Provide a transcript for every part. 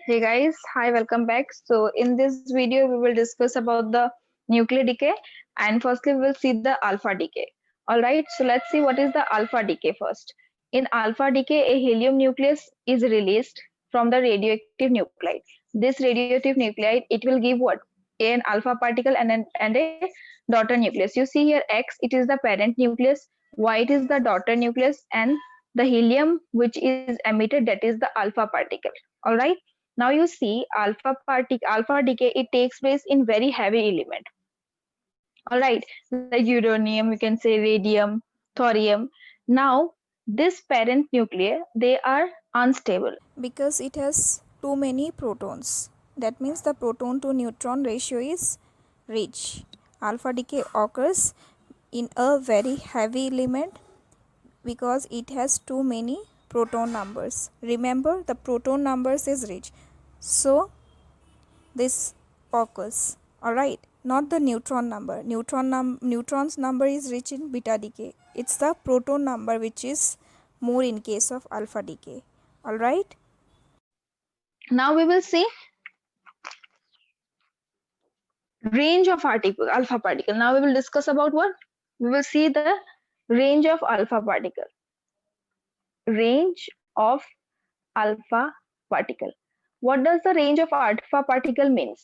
Hey guys, hi, welcome back. So in this video, we will discuss about the nuclear decay, and firstly we will see the alpha decay. All right, so let's see what is the alpha decay first. In alpha decay, a helium nucleus is released from the radioactive nuclide. This radioactive nuclide, it will give what? An alpha particle and a daughter nucleus. You see here X, it is the parent nucleus, Y it is the daughter nucleus, and the helium which is emitted, that is the alpha particle. All right. Now you see alpha decay, it takes place in very heavy element. All right, like uranium, you can say radium, thorium. Now this parent nuclei, they are unstable. because it has too many protons. That means the proton to neutron ratio is rich. Alpha decay occurs in a very heavy element because it has too many proton numbers. Remember, the proton numbers is rich. So this occurs. Alright, not the neutron number. Neutron's number is rich in beta decay. It's the proton number which is more in case of alpha decay. Alright. Now we will see range of alpha particle. Now we will discuss about what? We will see the range of alpha particle. Range of alpha particle. What does the range of alpha particle means?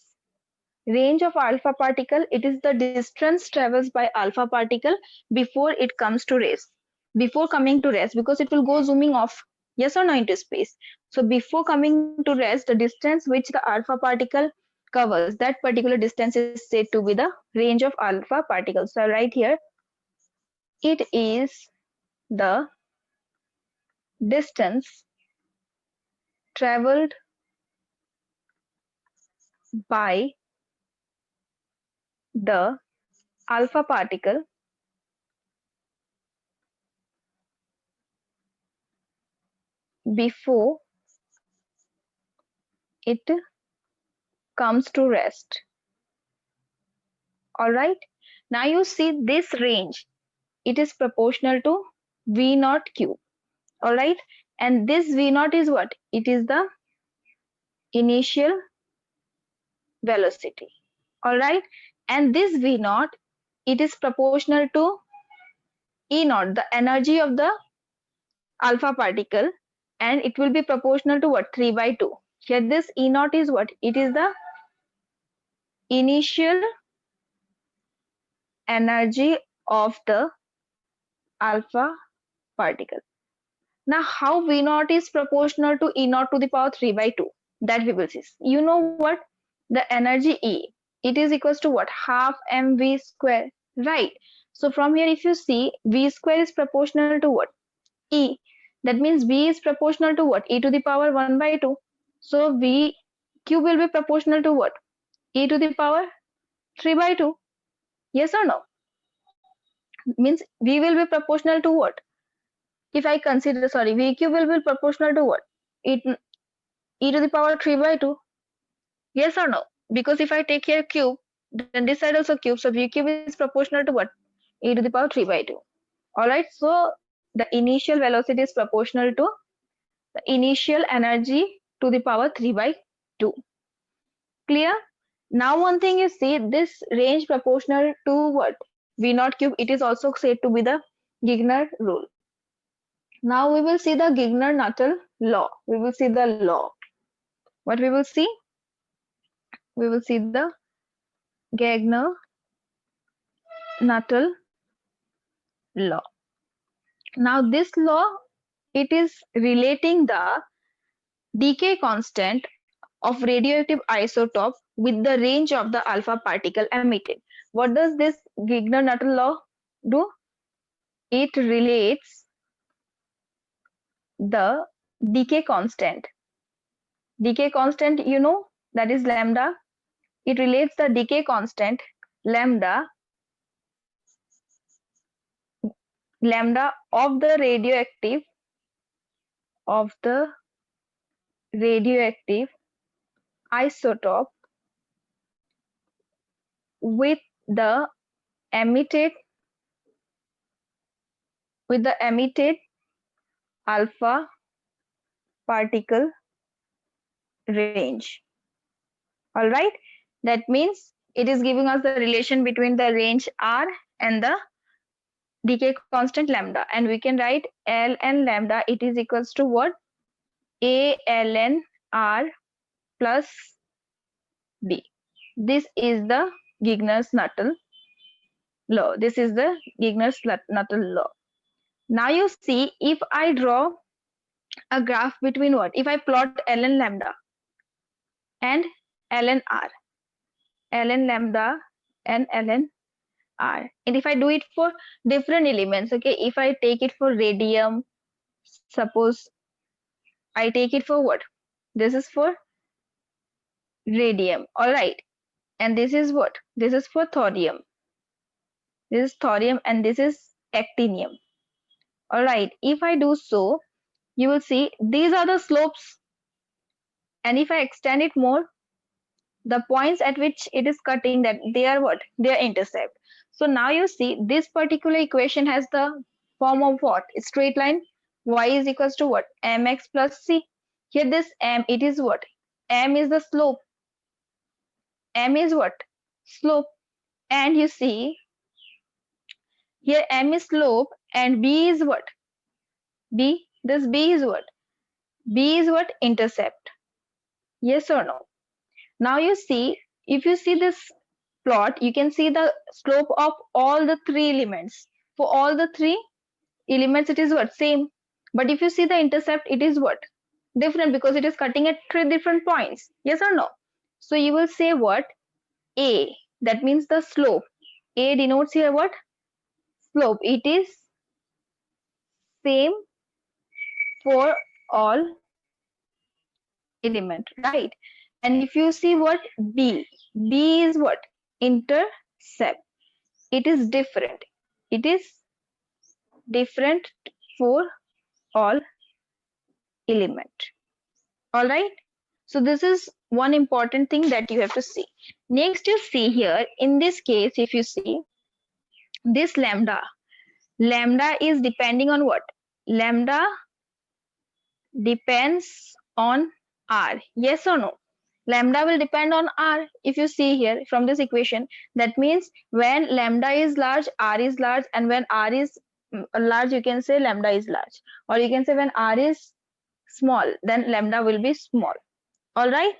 Range of alpha particle, it is the distance travels by alpha particle before it comes to rest. Before coming to rest, because it will go zooming off, yes or no, into space. So before coming to rest, the distance which the alpha particle covers, that particular distance is said to be the range of alpha particles. So right here, it is the distance traveled by the alpha particle before it comes to rest. All right. Now you see this range, it is proportional to V naught cube. All right. And this V naught is what? It is the initial velocity. All right. And this V naught, it is proportional to E naught, the energy of the alpha particle, and it will be proportional to what? 3 by 2. Here this E naught is what? It is the initial energy of the alpha particle. Now, how V naught is proportional to E naught to the power 3 by 2? That we will see. You know what? The energy E, it is equals to what? Half mv square, right? So from here, if you see, V square is proportional to what? E. That means V is proportional to what? E to the power 1 by 2. So V cube will be proportional to what? E to the power 3 by 2. Yes or no? Means V will be proportional to what? If I consider, sorry, V cube will be proportional to what? It e to the power 3 by 2. Yes or no? Because if I take here cube, then this side also cube. So V cube is proportional to what? E to the power 3 by 2. Alright, so the initial velocity is proportional to the initial energy to the power 3 by 2. Clear? Now one thing is, see, this range proportional to what? V naught cube, it is also said to be the Gigner rule. Now we will see the Gigner-Nuttall law. We will see the law. What we will see? We will see the Gagner-Nuttall law. Now this law, it is relating the decay constant of radioactive isotope with the range of the alpha particle emitted. What does this Gigner-Nuttall law do? It relates the decay constant. Decay constant, you know, that is lambda. It relates the decay constant lambda of the radioactive isotope with the emitted alpha particle range. All right, that means it is giving us the relation between the range R and the decay constant lambda, and we can write ln lambda, it is equals to what? A ln R plus B. This is the Gigner's-Nuttall law. This is the Gigner's-Nuttall law. Now you see, if I draw a graph between what? If I plot ln lambda and ln R, ln lambda and ln R, and if I do it for different elements, okay, if I take it for radium, suppose I take it for what? This is for radium, all right, and this is what? This is for thorium. This is thorium and this is actinium. All right, if I do so, you will see these are the slopes, and if I extend it more, the points at which it is cutting, that they are what? They are intercept. So now you see this particular equation has the form of what? Straight line. Y is equals to what? Mx plus c. Here this m, it is what? M is the slope. M is what? Slope. And you see here m is slope and b is what? B. This b is what? B is what? Intercept. Yes or no? Now you see, if you see this plot, you can see the slope of all the three elements. For all the three elements, it is what? Same. But if you see the intercept, it is what? Different, because it is cutting at three different points. Yes or no? So you will say what? A. That means the slope. A denotes here what? Slope. It is same for all element, right? And if you see what? B. B is what? Intercept. It is different. It is different for all element. All right. So this is one important thing that you have to see. Next, you see here in this case, if you see this lambda, lambda is depending on what? Lambda depends on R. Yes or no? Lambda will depend on R. If you see here from this equation, that means when lambda is large, R is large, and when R is large, you can say lambda is large, or you can say when R is small, then lambda will be small. All right,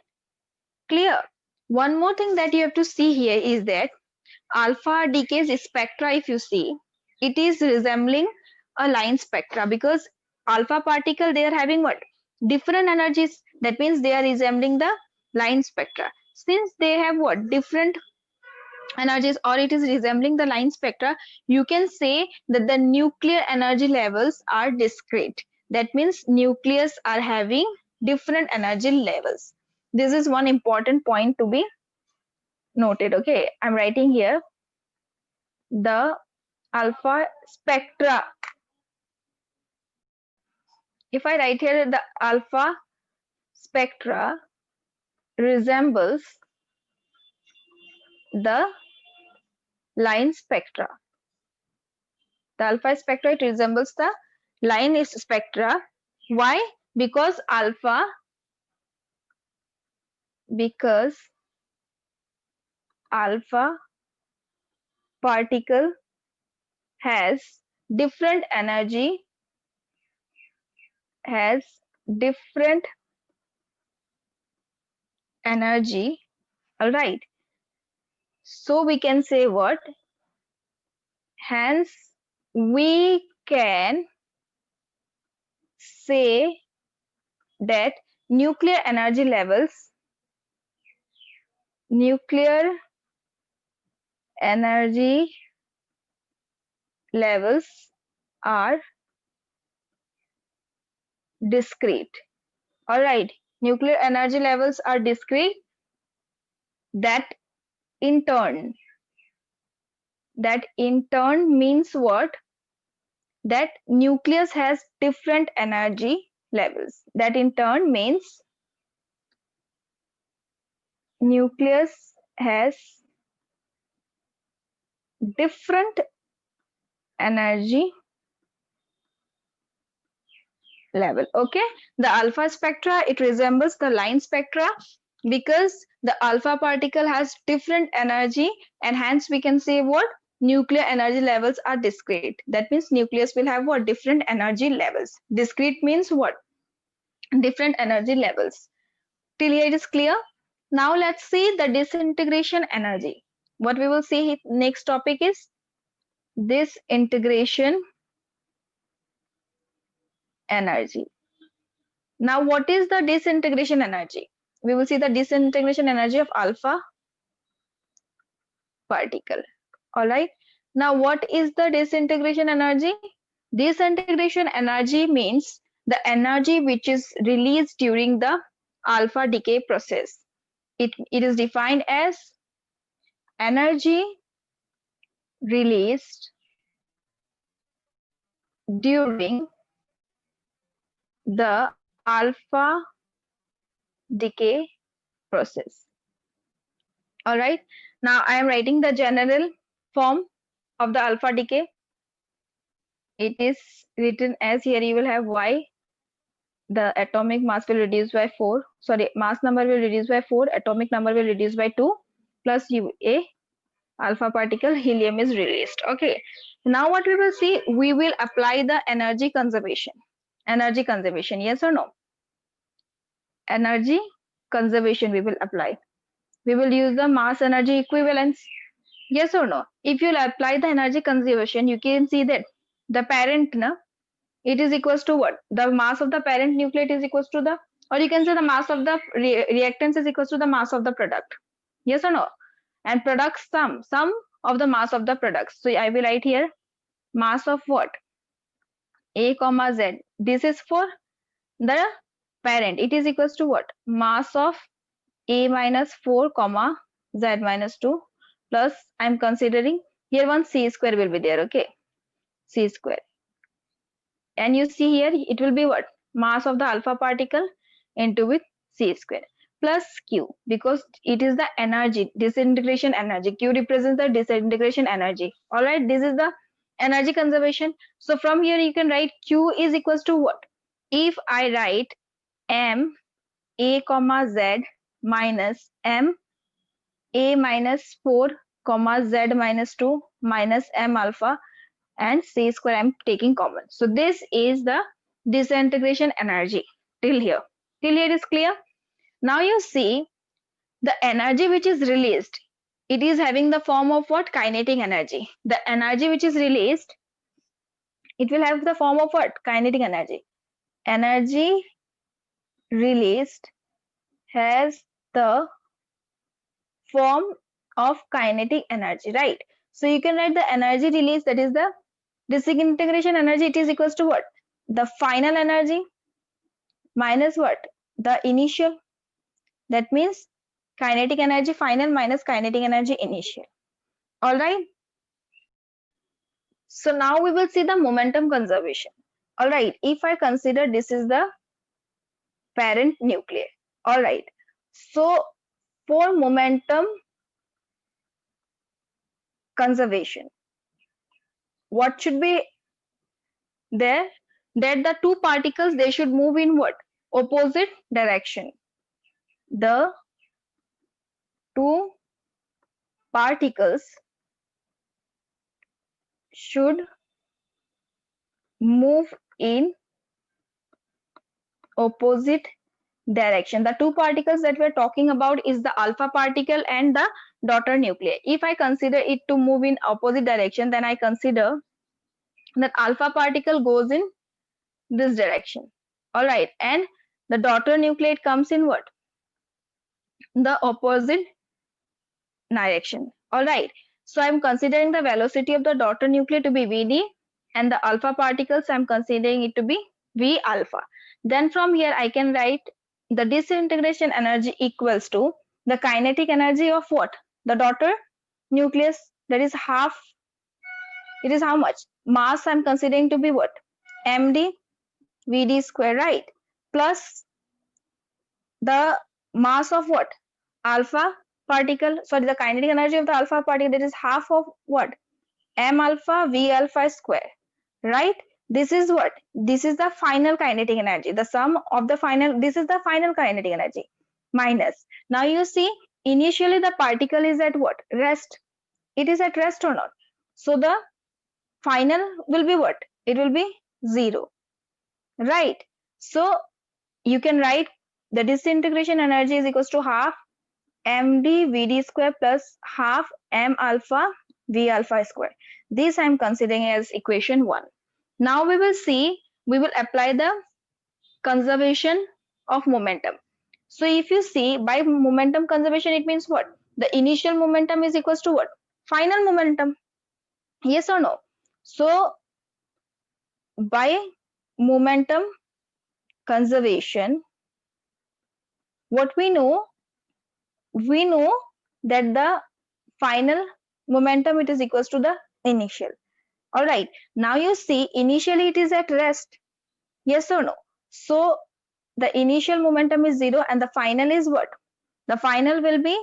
clear? One more thing that you have to see here is that alpha decays spectra, if you see, it is resembling a line spectra, because alpha particle, they are having what? Different energies. That means they are resembling the line spectra. Since they have what? Different energies, or it is resembling the line spectra, you can say that the nuclear energy levels are discrete. That means nucleus are having different energy levels. This is one important point to be noted. Okay, I'm writing here the alpha spectra. If I write here the alpha spectra resembles the line spectra. The alpha spectra, it resembles the line spectra. Why? Because alpha particle has different energy, has different energy. All right. So we can say what? Hence, we can say that nuclear energy levels are discrete. All right, nuclear energy levels are discrete. That in turn means what? That nucleus has different energy levels. That in turn means nucleus has different energy level. Okay, the alpha spectra, it resembles the line spectra because the alpha particle has different energy, and hence we can say what, nuclear energy levels are discrete. That means nucleus will have what, different energy levels. Discrete means what, different energy levels. Till here it is clear. Now let's see the disintegration energy. What we will see next topic is disintegration energy. Now what is the disintegration energy? We will see the disintegration energy of alpha particle. All right. Now what is the disintegration energy? Disintegration energy means the energy which is released during the alpha decay process. It is defined as energy released during the alpha decay process. All right. Now I am writing the general form of the alpha decay. It is written as, here you will have Y, the atomic mass will reduce by 4, sorry, mass number will reduce by 4, atomic number will reduce by 2, plus a alpha particle helium is released. Okay, now what we will see, we will apply the energy conservation. Energy conservation, yes or no? Energy conservation we will apply. We will use the mass energy equivalence, yes or no? If you apply the energy conservation, you can see that the parent, it is equals to what, the mass of the parent nucleate is equals to the, or you can say the mass of the reactants is equals to the mass of the product, yes or no? And product sum of the mass of the products. So I will write here mass of what, a comma z, this is for the parent, it is equals to what, mass of a minus 4 comma z minus 2, plus I'm considering here one c square will be there. Okay, c square, and you see here it will be what, mass of the alpha particle into with c square, plus q, because it is the energy, disintegration energy. Q represents the disintegration energy. All right, this is the energy conservation. So from here you can write q is equals to what, if I write m a comma z minus m a minus 4 comma z minus 2 minus m alpha and c square I'm taking common. So this is the disintegration energy. Till here it is clear. Now you see the energy which is released, it is having the form of what, kinetic energy. The energy which is released, it will have the form of what, kinetic energy. Energy released has the form of kinetic energy, right? So you can write the energy release, that is the disintegration energy, it is equals to what, the final energy minus what, the initial. That means kinetic energy final minus kinetic energy initial. All right, so now we will see the momentum conservation. All right, if I consider this is the parent nucleus. All right, so for momentum conservation, what should be there, that the two particles, they should move in what, opposite direction. The two particles should move in opposite direction. The two particles that we're talking about is the alpha particle and the daughter nuclei. If I consider it to move in opposite direction, then I consider that alpha particle goes in this direction. All right, and the daughter nucleate comes in what, the opposite direction. All right, so I'm considering the velocity of the daughter nuclei to be vd, and the alpha particles I'm considering it to be v alpha. Then from here I can write the disintegration energy equals to the kinetic energy of what, the daughter nucleus, that is half, it is how much, mass I'm considering to be what, md vd square, right, plus the mass of what, alpha particle, sorry, the kinetic energy of the alpha particle, that is half of what, m alpha v alpha square, right? This is what? This is the final kinetic energy. The sum of the final, this is the final kinetic energy minus. Now you see, initially the particle is at what? Rest. It is at rest or not? So the final will be what? It will be 0, right? So you can write the disintegration energy is equals to half md vd square plus half m alpha v alpha square. This I am considering as equation 1. Now we will see, we will apply the conservation of momentum. So if you see, by momentum conservation, it means what? The initial momentum is equals to what? Final momentum. Yes or no? So by momentum conservation, what we know that the final momentum, it is equals to the initial. All right. Now you see, initially it is at rest. Yes or no? So the initial momentum is 0 and the final is what? The final will be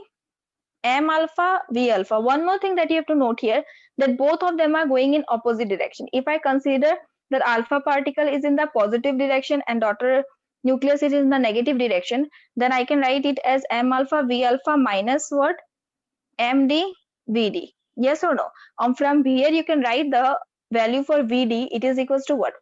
m alpha v alpha. One more thing that you have to note here, that both of them are going in opposite direction. If I consider that alpha particle is in the positive direction and daughter nucleus is in the negative direction, then I can write it as m alpha v alpha minus what? md vd. Yes or no? From here you can write the value for vd. It is equals to what?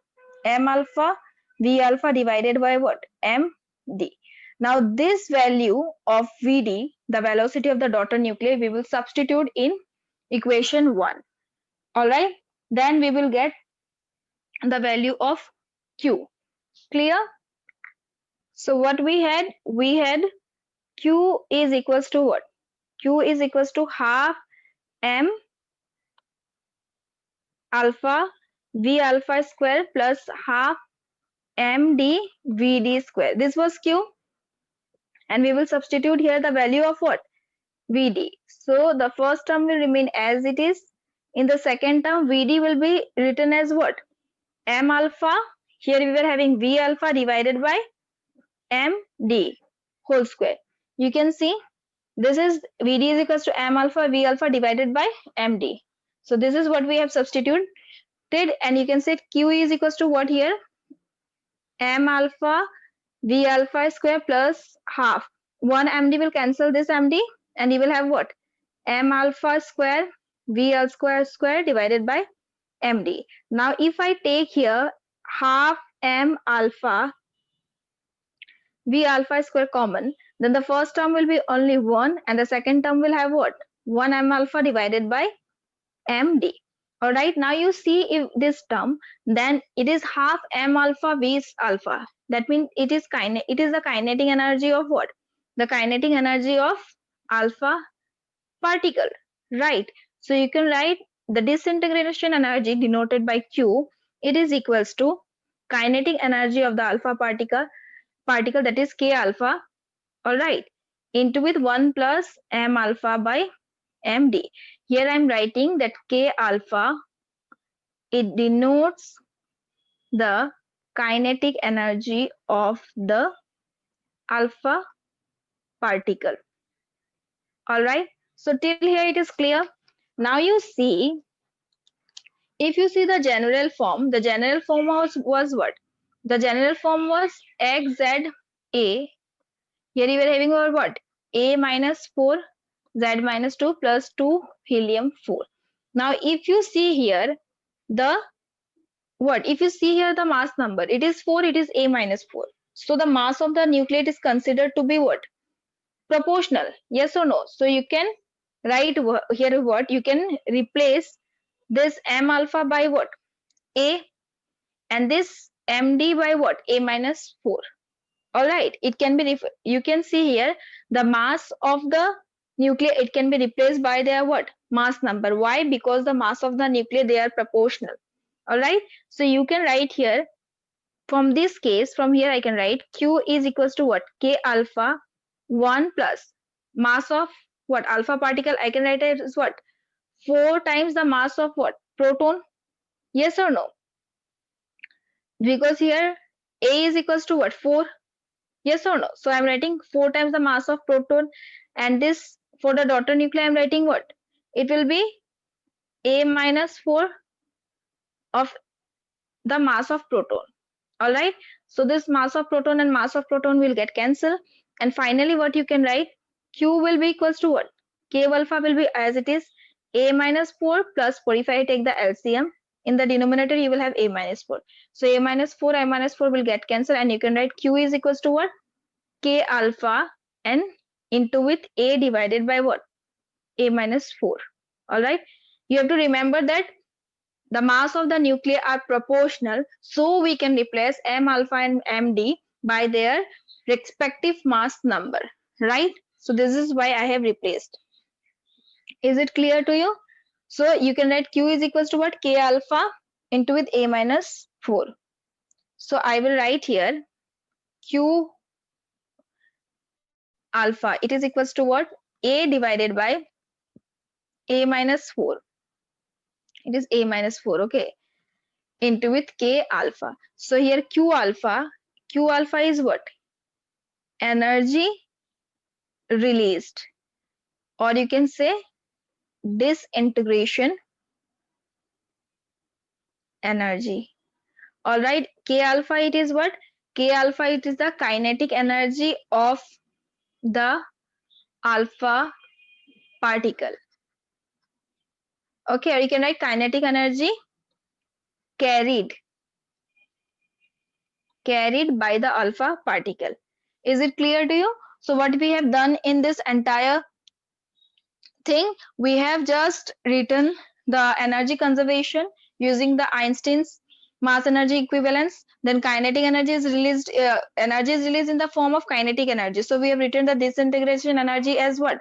m alpha v alpha divided by what? md. Now this value of vd, the velocity of the daughter nuclei, we will substitute in equation 1. All right, then we will get the value of q. Clear? So what we had q is equals to what? Q is equals to half m alpha v alpha square plus half md vd square. This was q, and we will substitute here the value of what? Vd. So the first term will remain as it is. In the second term, Vd will be written as what? M alpha. Here we were having V alpha divided by Md whole square. You can see this is Vd is equals to M alpha V alpha divided by Md. So this is what we have substituted, and you can say Q is equals to what here? M alpha V alpha square plus half. One Md will cancel this Md, and you will have what? M alpha square V L square divided by Md. Now if I take here half M alpha V alpha square common, then the first term will be only 1 and the second term will have what? 1 M alpha divided by Md. Alright, now you see if this term, then it is half M alpha V alpha. That means it is the kinetic energy of what? The kinetic energy of alpha particle, right? So you can write the disintegration energy denoted by Q. It is equals to kinetic energy of the alpha particle that is K alpha, all right, into with 1 plus M alpha by Md. Here I am writing that K alpha, it denotes the kinetic energy of the alpha particle. All right, so till here it is clear. Now you see, if you see the general form was what? The general form was xza. Here you were having over what? A minus 4 z minus 2 plus 2 helium 4. Now if you see here the what? If you see here the mass number, it is 4, it is A minus 4. So the mass of the nucleate is considered to be what? Proportional. Yes or no? So you can write here what? You can replace this M alpha by what? A, and this Md by what? A minus 4. All right, it can be, you can see here the mass of the nucleus, it can be replaced by their what? Mass number. Why? Because the mass of the nucleus, they are proportional. All right, so you can write here, from this case, from here I can write Q is equals to what? K alpha 1 plus mass of what? Alpha particle, I can write it as what? 4 times the mass of what? Proton. Yes or no? Because here A is equals to what? 4. Yes or no? So I'm writing 4 times the mass of proton, and this for the daughter nuclei I'm writing what? It will be A minus 4 of the mass of proton. All right. So this mass of proton and mass of proton will get cancelled. And finally, what you can write, Q will be equals to what? K alpha will be as it is A minus 4 plus 4. If I take the LCM, in the denominator, you will have A minus 4. So A minus 4, I minus 4 will get cancelled. And you can write Q is equals to what? K alpha n into with A divided by what? A minus 4. All right. You have to remember that the mass of the nuclei are proportional, so we can replace M alpha and MD by their respective mass number, right? So this is why I have replaced. Is it clear to you? So you can write Q is equals to what? K alpha into with A minus 4. So I will write here Q alpha. It is equals to what? A divided by A minus 4. It is A minus 4, okay? Into with K alpha. So here Q alpha is what? Energy released, or you can say disintegration energy. All right. K alpha, it is what? K alpha, it is the kinetic energy of the alpha particle. Okay, or you can write kinetic energy carried by the alpha particle. Is it clear to you? So what we have done in this entire thing, we have just written the energy conservation using the Einstein's mass energy equivalence. Then kinetic energy is released, in the form of kinetic energy. So we have written the disintegration energy as what?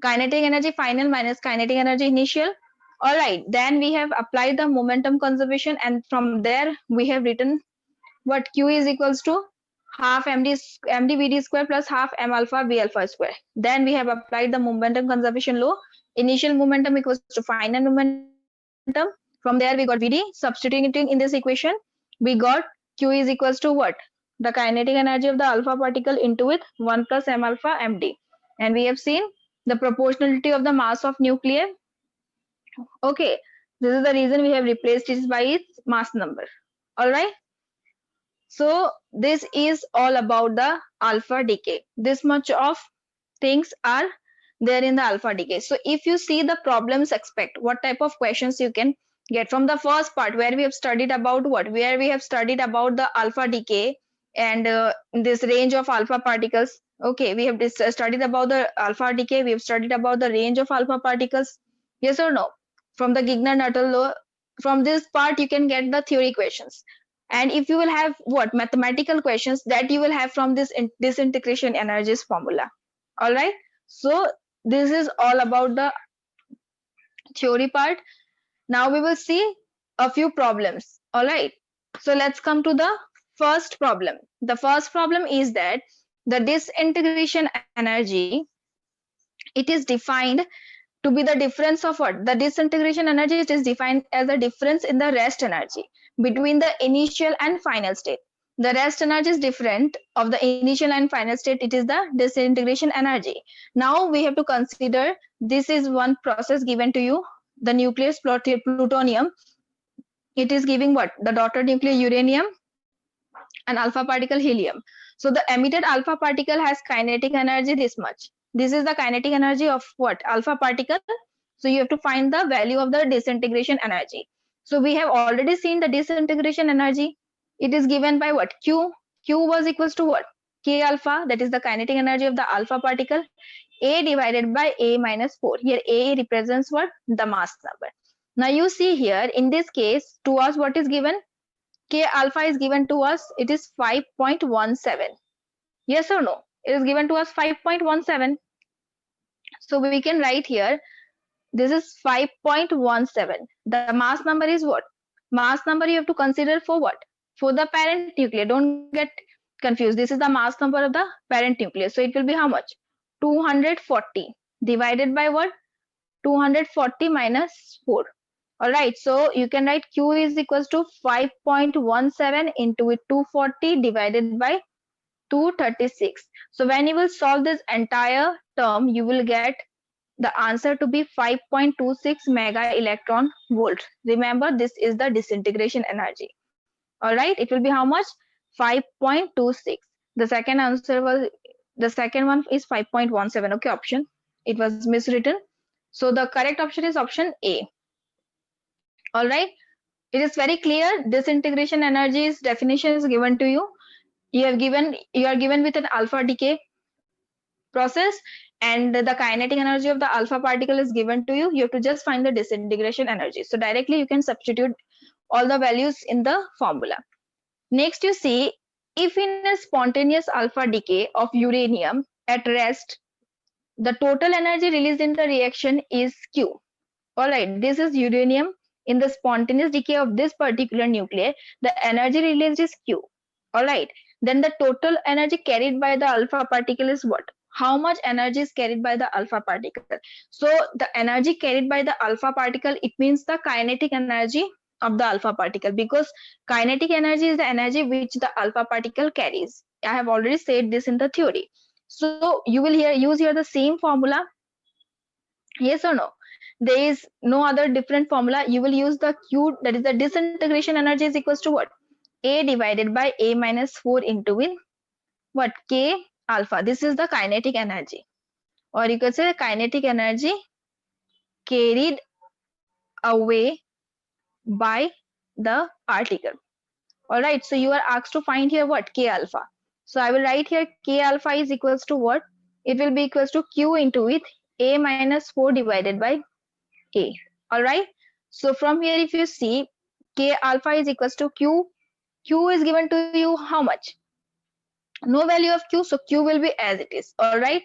Kinetic energy final minus kinetic energy initial. All right, then we have applied the momentum conservation, and from there we have written what? Q is equals to half mdvd square plus half m alpha v alpha square. Then we have applied the momentum conservation law. Initial momentum equals to final momentum. From there we got vd. Substituting it in this equation, we got Q is equals to what? The kinetic energy of the alpha particle into with 1 plus m alpha md. And we have seen the proportionality of the mass of nuclei. Okay, this is the reason we have replaced it by its mass number. All right. So this is all about the alpha decay. This much of things are there in the alpha decay. So if you see the problems expect, what type of questions you can get from the first part, where we have studied about what? Where we have studied about the alpha decay and this range of alpha particles. Okay, we have studied about the alpha decay. We have studied about the range of alpha particles. Yes or no? From the Gigner-Nuttall law, from this part you can get the theory questions. And if you will have what? Mathematical questions, that you will have from this disintegration energies formula. All right. So this is all about the theory part. Now we will see a few problems. All right. So let's come to the first problem. The first problem is that the disintegration energy, it is defined to be the difference of what? The disintegration energy, it is defined as the difference in the rest energy between the initial and final state. The rest energy is different of the initial and final state. It is the disintegration energy. Now we have to consider, this is one process given to you, the nucleus plutonium. It is giving what? The daughter nucleus uranium and alpha particle helium. So the emitted alpha particle has kinetic energy this much. This is the kinetic energy of what? Alpha particle. So you have to find the value of the disintegration energy. So we have already seen the disintegration energy. It is given by what? Q. Q was equals to what? K alpha, that is the kinetic energy of the alpha particle. A divided by A minus 4. Here A represents what? The mass number. Now you see here, in this case, to us what is given? K alpha is given to us, it is 5.17. Yes or no? It is given to us 5.17. So we can write here, this is 5.17. The mass number is what? Mass number you have to consider for what? For the parent nucleus. Don't get confused. This is the mass number of the parent nucleus. So it will be how much? 240 divided by what? 240 minus 4. All right, so you can write Q is equals to 5.17 into 240 divided by 236. So when you will solve this entire term, you will get the answer to be 5.26 mega electron volt. Remember, this is the disintegration energy. All right, it will be how much? 5.26. The second answer was, the second one is 5.17. Okay, option. It was miswritten. So the correct option is option A. All right. It is very clear. Disintegration energy's definition is given to you. You are given with an alpha decay process, and the kinetic energy of the alpha particle is given to you. You have to just find the disintegration energy. So directly you can substitute all the values in the formula. Next, you see, if in a spontaneous alpha decay of uranium at rest, the total energy released in the reaction is Q. All right, this is uranium. In the spontaneous decay of this particular nuclei, the energy released is Q. All right, then the total energy carried by the alpha particle is what? How much energy is carried by the alpha particle? So the energy carried by the alpha particle, it means the kinetic energy of the alpha particle, because kinetic energy is the energy which the alpha particle carries. I have already said this in the theory. So you will use here the same formula. Yes or no? There is no other different formula. You will use the Q, that is the disintegration energy is equals to what? A divided by A minus 4 into with what? K alpha. This is the kinetic energy. Or you could say kinetic energy carried away by the particle. All right. So you are asked to find here what? K alpha. So I will write here K alpha is equals to what? It will be equals to Q into with A minus 4 divided by A. All right. So from here, if you see, K alpha is equals to Q. Q is given to you how much? No value of Q, so Q will be as it is. All right.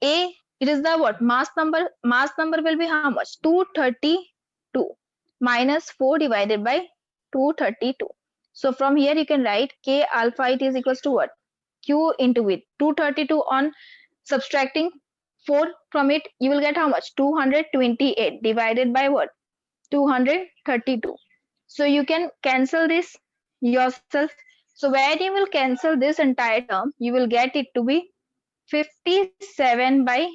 A, it is the what? Mass number. Mass number will be how much? 232 minus 4 divided by 232. So from here you can write K alpha, it is equals to what? Q into it. 232 on subtracting 4 from it, you will get how much? 228 divided by what? 232. So you can cancel this yourself. So when you will cancel this entire term, you will get it to be 57 by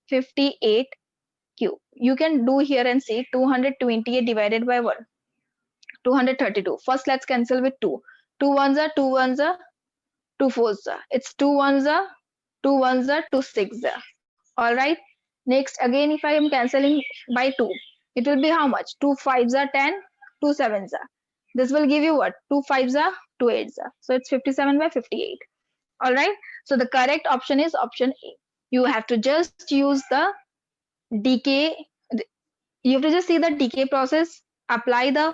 58 cube. You can do here and see 228 divided by what? 232. First, let's cancel with 2. 2 ones are 2 ones are 2 fours are. It's 2 ones are 2 ones are 2 six are. All right. Next, again, if I am cancelling by 2, it will be how much? 2 fives are 10, 2 sevens are. This will give you what? 2 fives are 2 eights are. So it's 57 by 58. All right. So the correct option is option A. You have to just use the decay. You have to just see the decay process, apply the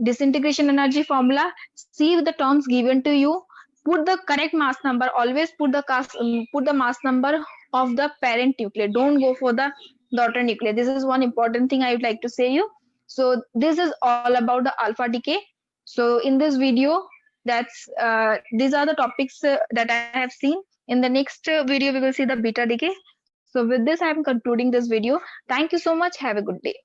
disintegration energy formula, see the terms given to you, put the correct mass number. Always put the mass number of the parent nucleus. Don't go for the daughter nucleus. This is one important thing I would like to say you. So this is all about the alpha decay. So in this video, these are the topics that I have seen. In the next video, we will see the beta decay. So with this, I am concluding this video. Thank you so much. Have a good day.